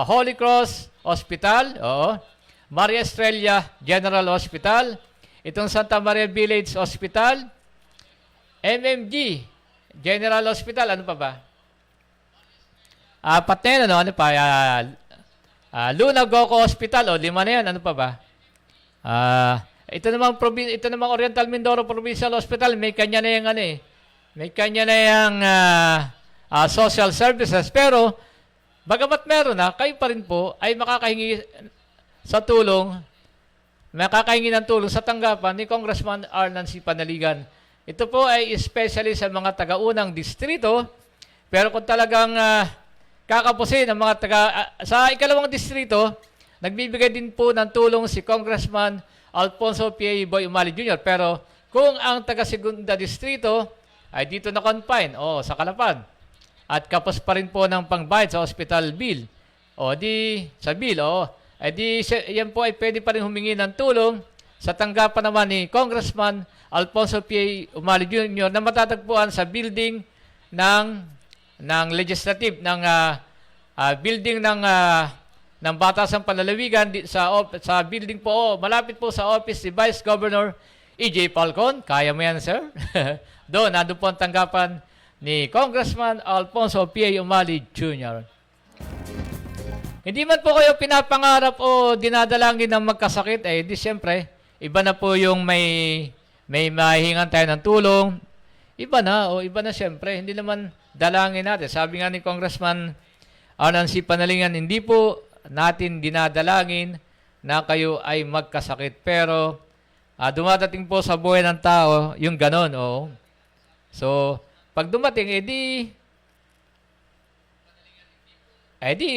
Holy Cross Hospital. Maria Estrella General Hospital, itong Santa Maria Village Hospital, MMG General Hospital, ano pa ba? Apat na yan, ano pa? Luna Goco Hospital, 5 na yan, ano pa ba? Ito namang Oriental Mindoro Provincial Hospital, may kanya na yung may kanya na yung social services, pero bagamat meron kayo pa rin po ay makakahingi sa tulong makakahingi ng tulong sa tanggapan ni Congressman Arnan C. Panaligan. Ito po ay especially sa mga taga-unang distrito, pero kung talagang kakapusin ang mga sa ikalawang distrito, nagbibigay din po ng tulong si Congressman Alfonso P. Boy Umali Jr. Pero kung ang taga-segunda distrito ay dito na confine, sa Calapan, at kapos pa rin po ng pangbayad sa hospital bill, sa bill, yan po ay pwede pa rin humingi ng tulong sa tanggapan naman ni Congressman Alfonso P. Umali Jr. na matatagpuan sa building ng legislative, building ng Batasang Panlalawigan sa building po, malapit po sa office ni Vice Governor E.J. Falcon. Kaya mo yan, sir? Nandun po ang tanggapan ni Congressman Alfonso P. Umali Jr. Hindi man po kayo pinapangarap o dinadalangin ng magkasakit, di siyempre, iba na po yung may mahihingan tayo ng tulong. Iba na siyempre. Hindi naman dalangin natin. Sabi nga ni Congressman Arnan C. Panaligan, hindi po natin dinadalangin na kayo ay magkasakit. Pero dumadating po sa buhay ng tao yung ganon. So, pag dumating,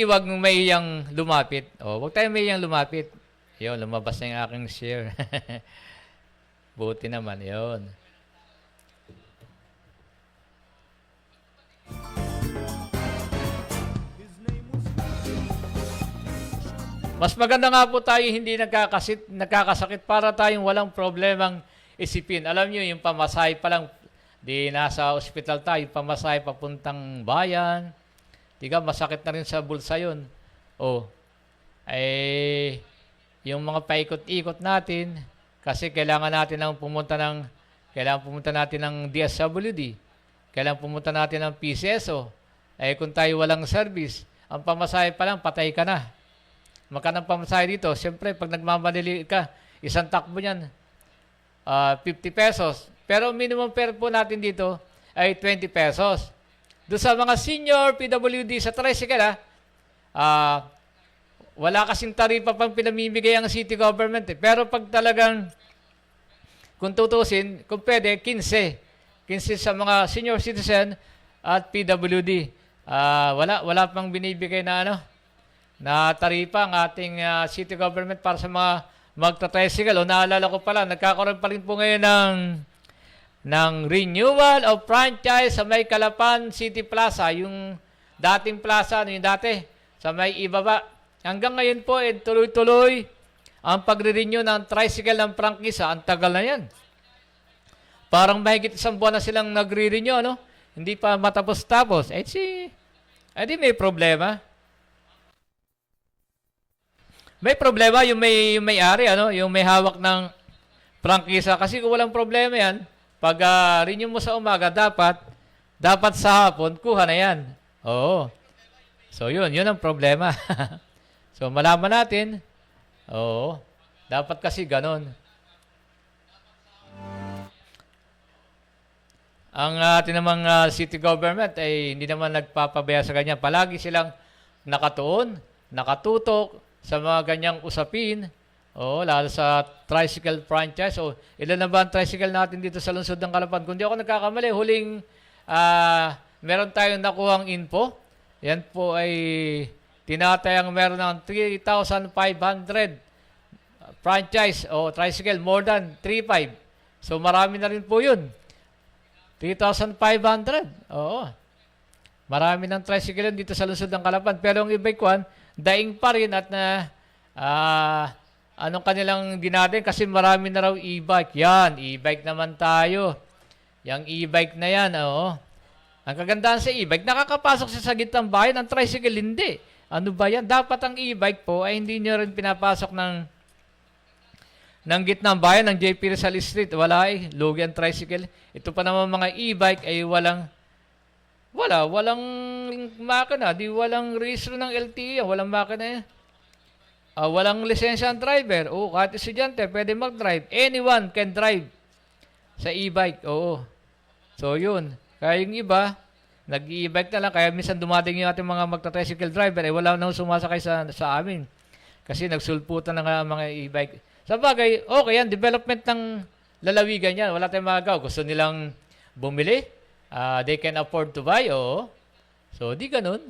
huwag may iyang lumapit. Huwag tayo may iyang lumapit. Yun, lumabas na yung aking share. Buti naman, yun. Mas maganda nga po tayo hindi nagkakasakit para tayong walang problemang isipin. Alam nyo, yung pamasahe pa lang, nasa ospital tayo, pamasahe papuntang bayan, masakit na rin sa bulsa yun. Yung mga paikot-ikot natin, kasi kailangan pumunta natin ng DSWD, kailangan pumunta natin ng PCSO. Kung tayo walang service, ang pamasahe pa lang, patay ka na. Magkano ang pamasahe dito? Siyempre, pag nagmamadali ka, isang takbo niyan, 50 pesos. Pero minimum fare po natin dito ay 20 pesos. Doon sa mga senior PWD sa tricycle, wala kasing taripa pang pinamimigay ang city government. Pero pag talagang, kung tutusin, kung pwede, 15 sa mga senior citizen at PWD. Wala pang binibigay na taripa ang ating city government para sa mga magta-tricycle. Naalala ko pala, nagkakaroon pa rin po ngayon ng renewal of franchise sa may Calapan City Plaza, yung dating plaza, sa may ibaba. Hanggang ngayon po, tuloy-tuloy ang pagre-renew ng tricycle ng prangkisa. Ang tagal na yan. Parang mahigit isang buwan na silang nagre-renew, Hindi pa matapos-tapos. Di may problema. May problema yung may-ari, yung may hawak ng prangkisa. Kasi kung walang problema yan, pag renew mo sa umaga, dapat sa hapon, kuha na yan. So yun ang problema. So malaman natin, dapat kasi ganon. Ang ating namang city government ay hindi naman nagpapabaya sa ganyan. Palagi silang nakatutok sa mga ganyang usapin, lalo sa tricycle franchise. Ilan na ba ang tricycle natin dito sa lungsod ng Calapan? Kung di ako nagkakamali, huling meron tayong nakuhang info. Yan po ay tinatayang meron ng 3,500 franchise o tricycle, more than 3,500. So marami na rin po yun. 3,500. Marami ng tricycle yun dito sa lungsod ng Calapan. Pero ang iba'y daing pa rin at anong kanilang ginagawa kasi marami na raw e-bike. Yan, e-bike naman tayo. Yang e-bike na yan, Ang kagandahan sa e-bike, nakakapasok siya sa gitnang bayan, ang tricycle hindi. Ano ba yan? Dapat ang e-bike po ay hindi nyo rin pinapasok ng gitnang bayan, ng JP Rizal Street. Wala lugi ang tricycle. Ito pa naman mga e-bike ay walang makina, walang registro ng LTE, walang makina. Walang lisensya ang driver. Kahit estudyante, pwede mag-drive. Anyone can drive sa e-bike. So, yun. Kaya yung iba, nag-e-bike na lang. Kaya minsan dumating yung ating mga magta-tricycle driver, wala nang sumasakay sa amin. Kasi nagsulputan na nga ang mga e-bike. Sa bagay, okay yan, development ng lalawigan yan. Wala tayong magagawa. Gusto nilang bumili, they can afford to buy, oo. So, di ganun.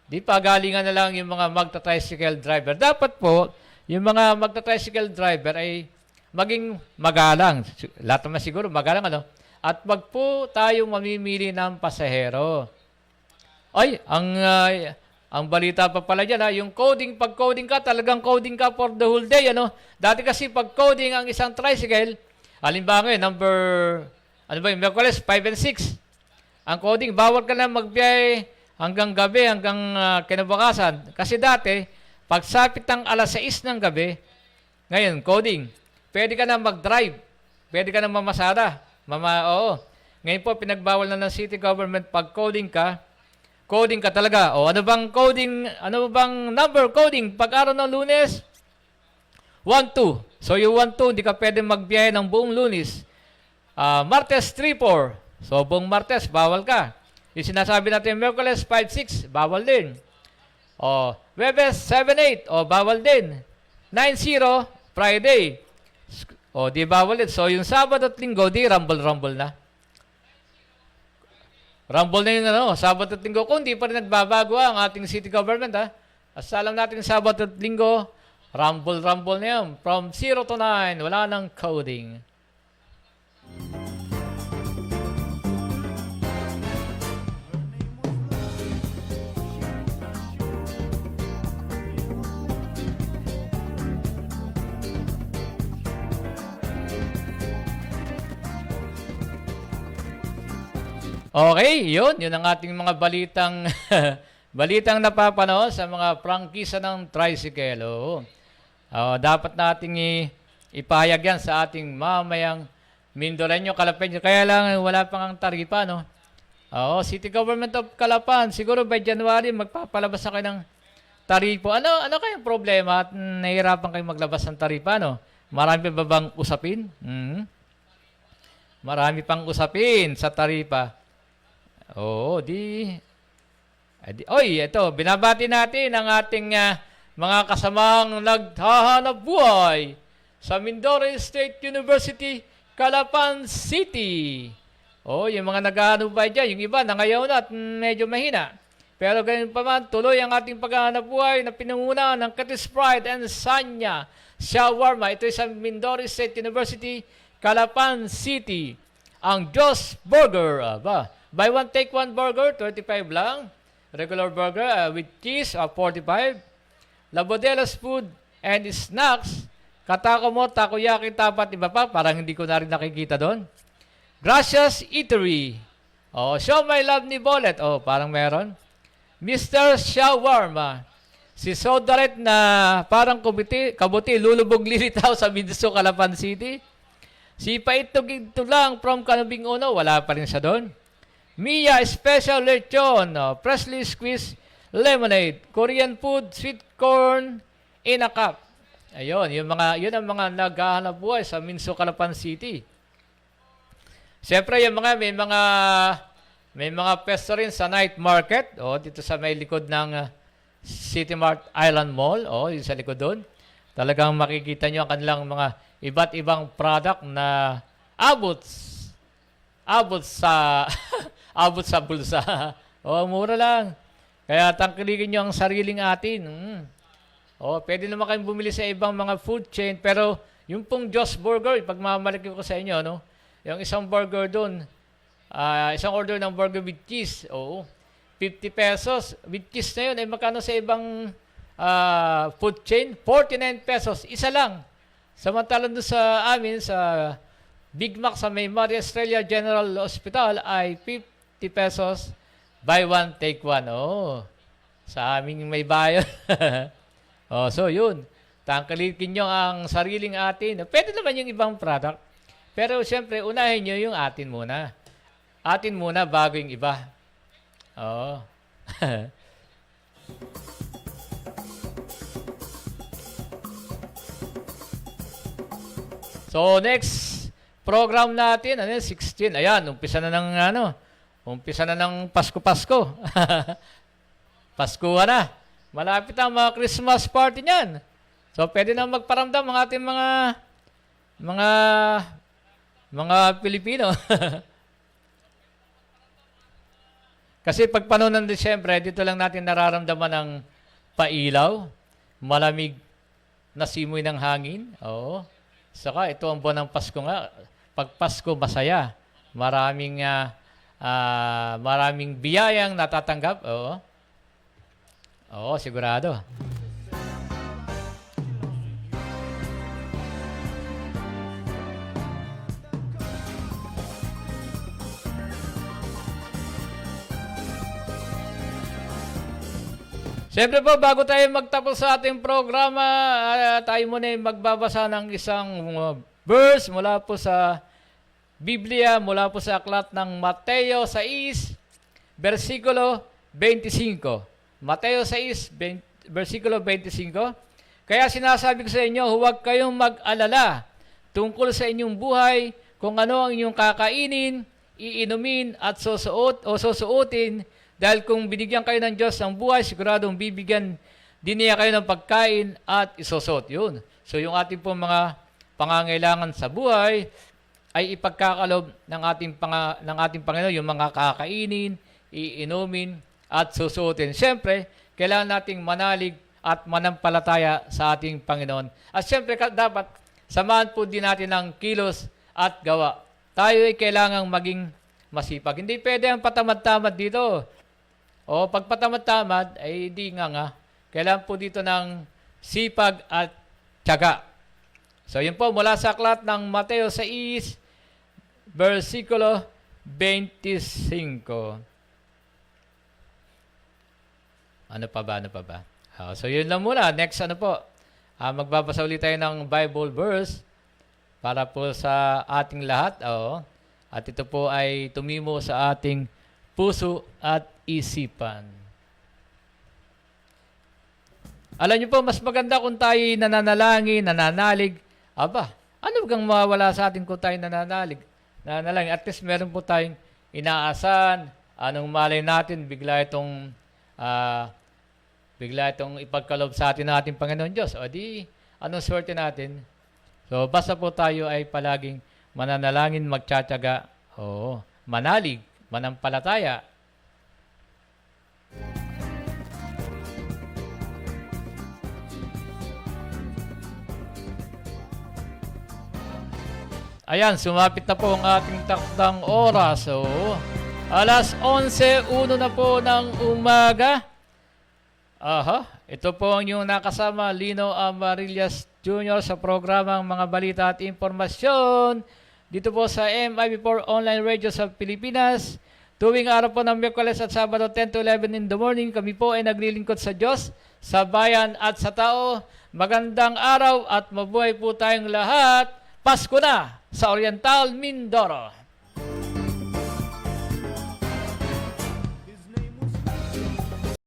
Di pagalingan na lang yung mga magta-tricycle driver. Dapat po, yung mga magta-tricycle driver ay maging magalang. Lahat naman siguro magalang, ano? At wag po tayong mamimili ng pasahero. Ay, ang balita pa pala dyan, yung coding, pag coding ka, talagang coding ka for the whole day, ano? Dati kasi pag coding ang isang tricycle, halimbawa ngayon, ano ba yung Merkules, 5 and 6. Ang coding, bawal ka na magbiyahe hanggang gabi, hanggang kinabukasan. Kasi dati, pagsapit ng alas 6 ng gabi, ngayon, coding, pwede ka na mag-drive, pwede ka na mamasada. Oo. Ngayon po, pinagbawal na ng city government pag coding ka talaga. O ano bang coding, ano bang number coding? Pag araw ng Lunes, 1-2. So yung 1-2, hindi ka pwede magbiyahe ng buong Lunes. Martes, 3-4. So buong Martes, bawal ka. Yung sinasabi natin, Merkules, 5-6, bawal din. O, Webes, 7-8, o bawal din. 9-0, Friday. O, di bawal din. So yung Sabado at Linggo, di rumble na. Rumble na yung Sabado at Linggo. Kung di pa rin nagbabago ang ating city government, asalang natin Sabado at Linggo, rumble na yan. From 0 to 9, wala nang coding. Okay, yun ang ating mga balitang napapanood sa mga prangkisa ng tricycle. Dapat nating ipahayag yan sa ating mamayang Mindoreño, Calapeño. Kaya lang wala pang ang taripa, no? City Government of Calapan, siguro by January magpapalabas na kayo ng taripo. Ano kayong problema at nahihirapan kayong maglabas ng taripa, no? Marami pa ba bang usapin? Marami pang usapin sa taripa. Ito, binabati natin ang ating mga kasamang naghahanap buhay sa Mindoro State University, Calapan City. Yung mga naghahanap buhay dyan, yung iba nangayaw na at medyo mahina. Pero ganun pa man, tuloy ang ating paghahanap buhay na pinangunahan ng Katis Pride and Sanya Shawarma. Ito sa Mindoro State University, Calapan City. Ang Joss Burger, buy one, take one burger, 35 lang. Regular burger with cheese, 45. Labodelos Food and Snacks. Katako mo, takoyaki, tapat, iba pa. Parang hindi ko na rin nakikita doon. Gracias Eatery. Show my love ni Bolet. Parang meron. Mr. Shawarma. Si Sodaret na parang kabuti, lulubog lilitaw sa Minso, Calapan City. Si Paitog ito lang from Canubing Uno, wala pa rin siya doon. Mia Special Lechon, freshly squeezed lemonade, Korean food, sweet corn in a cup. Ayun, yun ang mga naghahanap buhay sa Minso, Calapan City. Siyempre, may mga pesto rin sa night market, dito sa may likod ng City Mart Island Mall, yung sa likod doon. Talagang makikita nyo ang kanilang mga iba't ibang product na abot sa abot sa bulsa. Mura lang. Kaya tangkilikin nyo ang sariling atin. Pwede naman kayong bumili sa ibang mga food chain, pero yung pong Joss Burger, ipagmamalaki ko sa inyo, no? Yung isang burger doon, isang order ng burger with cheese, 50 pesos. With cheese na yun, magkano sa ibang food chain? 49 pesos. Isa lang. Samantalang doon sa amin, sa Big Mac sa may Maria Estrella General Hospital ay 50 pesos. Buy one, take one. Sa aming may bayan. So yun. Tangkalikin nyo ang sariling atin. Pwede naman yung ibang product. Pero siyempre, unahin nyo yung atin muna. Atin muna bago yung iba. So, next program natin, 16. Ayan, umpisa na ng Pasko-Pasko. Paskuhan na. Malapit ang mga Christmas party niyan. So, pwede na magparamdam ang ating mga mga Pilipino. Kasi pag panahon ng Disyembre, dito lang natin nararamdaman ng pailaw, malamig na simoy ng hangin. Oo. Saka ito ang buwan ng Pasko nga. Pag Pasko, masaya. Maraming biyayang natatanggap. Oo. Oo, sigurado. Siyempre po, bago tayo magtapos sa ating programa, tayo muna ay magbabasa ng isang verse mula po sa Biblia, mula po sa aklat ng Mateo 6, versikulo 25. Mateo 6, versikulo 25. Kaya sinasabi ko sa inyo, huwag kayong mag-alala tungkol sa inyong buhay, kung ano ang inyong kakainin, iinumin at susuotin. Dahil kung binigyan kayo ng Diyos ng buhay, siguradong bibigyan din niya kayo ng pagkain at isusot. Yun. So yung ating pong mga pangangailangan sa buhay ay ipagkakalob ng ating Panginoon, yung mga kakainin, iinumin at susuotin. Siyempre, kailangan nating manalig at manampalataya sa ating Panginoon. At siyempre, dapat samahan po din natin ng kilos at gawa. Tayo ay kailangang maging masipag. Hindi pwede ang patamad-tamad dito. O pag patamad-tamad, ay hindi nga. Kailangan po dito ng sipag at tiyaga. So yun po, mula sa aklat ng Mateo 6, versikulo 25. Ano pa ba? So yun lang muna. Next magbabasa ulit tayo ng Bible verse para po sa ating lahat. At ito po ay tumimo sa ating puso at isipan. Alam niyo po, mas maganda kung tayo nananalangin, nananalig. Ano bang mawawala sa atin kung tayo nananalig? Nanalangin. At least meron po tayong inaasahan. Anong malay natin, bigla itong ipagkalob sa atin ng ating Panginoon Diyos. O di, anong swerte natin? So, basta po tayo ay palaging mananalangin, magtsatsaga, manalig, manampalataya. Ayan, sumapit na po ang ating takdang oras. Alas 11:01 na po ng umaga. Ito po ang inyong nakasama, Lino Amarillas Jr. sa programang Mga Balita at Impormasyon dito po sa MIB4 Online Radio sa Pilipinas. Tuwing araw po ng Miyerkules at Sabado 10 to 11 in the morning, kami po ay naglilingkod sa Diyos, sa bayan at sa tao. Magandang araw at mabuhay po tayong lahat. Pasko na sa Oriental Mindoro.